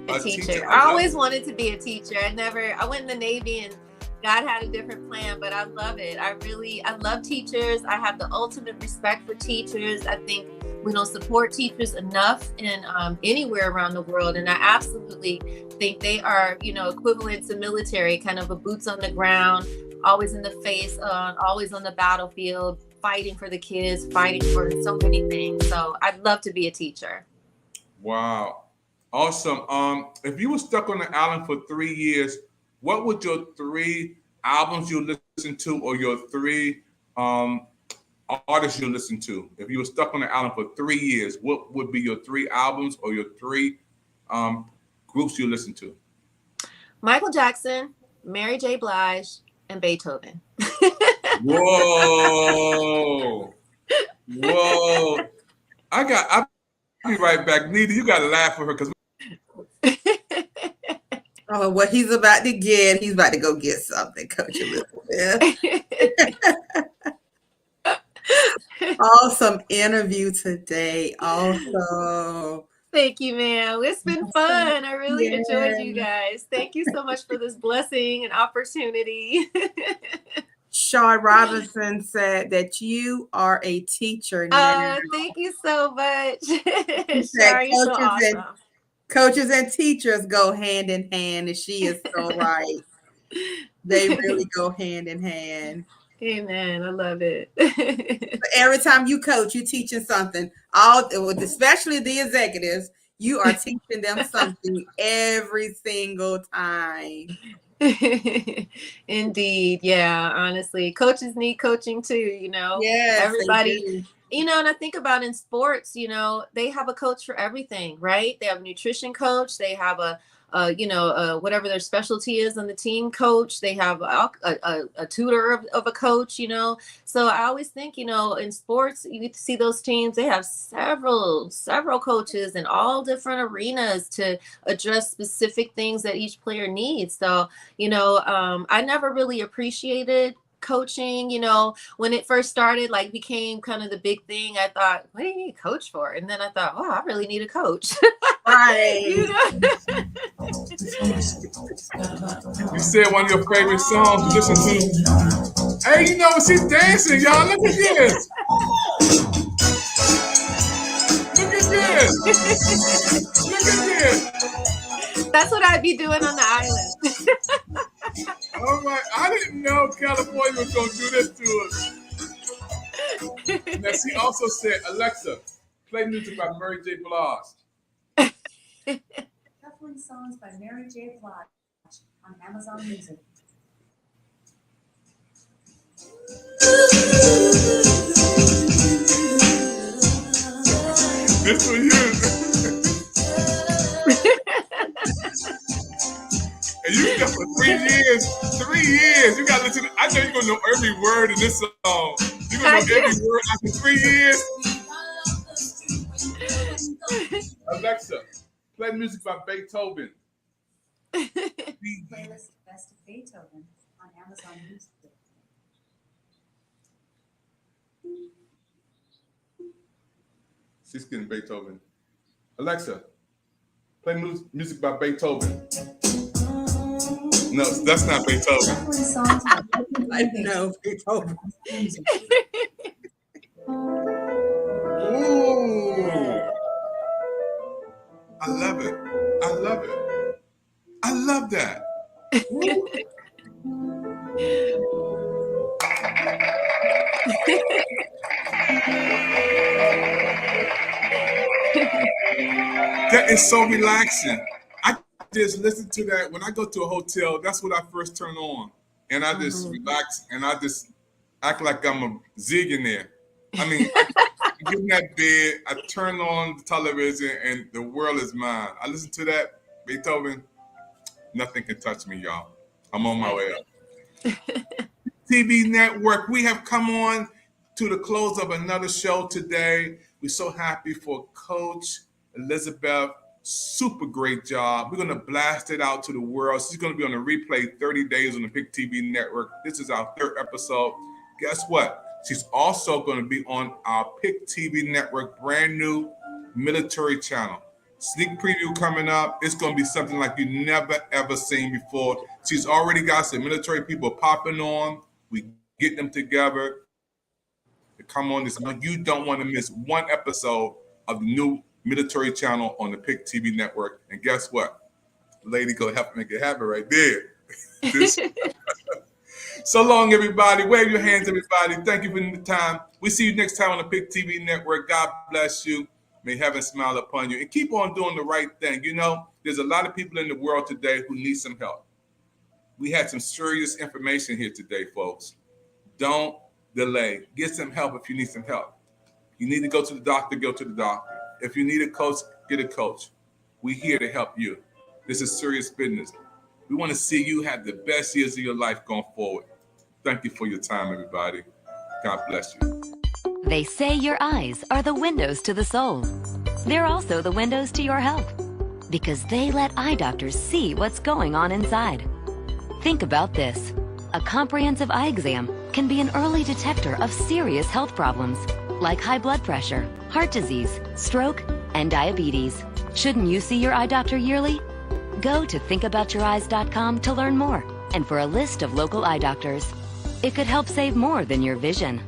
A teacher. I always wanted to be a teacher. I went in the Navy and God had a different plan, but I love it. I love teachers. I have the ultimate respect for teachers. I think we don't support teachers enough in anywhere around the world. And I absolutely think they are, you know, equivalent to military, kind of a boots on the ground, always in the face, always on the battlefield, fighting for the kids, fighting for so many things. So I'd love to be a teacher. Wow. Awesome. If you were stuck on the island for 3 years, what would your 3 albums you listen to, or your 3 artists you listen to? If you were stuck on the island for 3 years, what would be your 3 albums or your 3 groups you listen to? Michael Jackson, Mary J. Blige, and Beethoven. Whoa. I'll be right back. Nita, you got to laugh for her because. Oh, what he's about to get, he's about to go get something, Coach Elizabeth. Awesome interview today. Awesome. Thank you, ma'am. It's been fun. I really enjoyed you guys. Thank you so much for this blessing and opportunity. Shawn Robinson said that you are a teacher now. Thank you so much. Shar, you're so awesome. Coaches and teachers go hand in hand, and she is so right. They really go hand in hand. Amen. I love it. Every time you coach, you're teaching something. Especially the executives, you are teaching them something every single time. Indeed. Yeah, honestly. Coaches need coaching too, you know. Yes, everybody. You know, and I think about in sports, you know, they have a coach for everything, right? They have a nutrition coach. They have whatever their specialty is on the team coach. They have a tutor of a coach, you know. So I always think, you know, in sports, you get to see those teams. They have several coaches in all different arenas to address specific things that each player needs. So, you know, I never really appreciated coaching, you know, when it first started, like became kind of the big thing. I thought, what do you need a coach for? And then I thought, oh, I really need a coach. Right. You know? You said one of your favorite songs to listen to. Hey, you know, she's dancing, y'all. Look at this. Look at this. Look at this. That's what I'd be doing on the island. All right. I didn't know California was going to do this to us. Now, she also said, Alexa, play music by Mary J. Blige. Shuffling songs by Mary J. Blige on Amazon Music. This for you. And you got for 3 years. 3 years. You got to listen. I know you're going to know every word in this song. You're going to know every word after 3 years. Alexa, play music by Beethoven. Playlist Best of Beethoven on Amazon Music. She's getting Beethoven. Alexa, play music by Beethoven. No, that's not Beethoven. I know Beethoven. Ooh. I love it. I love it. I love that. That is so relaxing. I just listen to that when I go to a hotel. That's what I first turn on, and I just relax and I just act like I'm a zillionaire. I mean, I get in that bed, I turn on the television, and the world is mine. I listen to that Beethoven. Nothing can touch me, y'all. I'm on my way up. TV Network, we have come on to the close of another show today. We're so happy for Coach Elizabeth. Super great job. We're going to blast it out to the world. She's going to be on a replay 30 days on the Pick TV Network. This is our 3rd episode. Guess what? She's also going to be on our Pick TV Network brand new military channel. Sneak preview coming up. It's going to be something like you never, ever seen before. She's already got some military people popping on. We get them together to come on this. You don't want to miss one episode of the new military channel on the Pick TV Network. And guess what? The lady going to help make it happen right there. So long, everybody. Wave your hands, everybody. Thank you for the time. We see you next time on the Pick TV Network. God bless you. May heaven smile upon you. And keep on doing the right thing. You know, there's a lot of people in the world today who need some help. We had some serious information here today, folks. Don't delay. Get some help if you need some help. You need to go to the doctor, go to the doctor. If you need a coach, get a coach. We're here to help you. This is serious business. We want to see you have the best years of your life going forward. Thank you for your time, everybody. God bless you. They say your eyes are the windows to the soul. They're also the windows to your health because they let eye doctors see what's going on inside. Think about this. A comprehensive eye exam can be an early detector of serious health problems like high blood pressure, heart disease, stroke, and diabetes. Shouldn't you see your eye doctor yearly? Go to thinkaboutyoureyes.com to learn more and for a list of local eye doctors. It could help save more than your vision.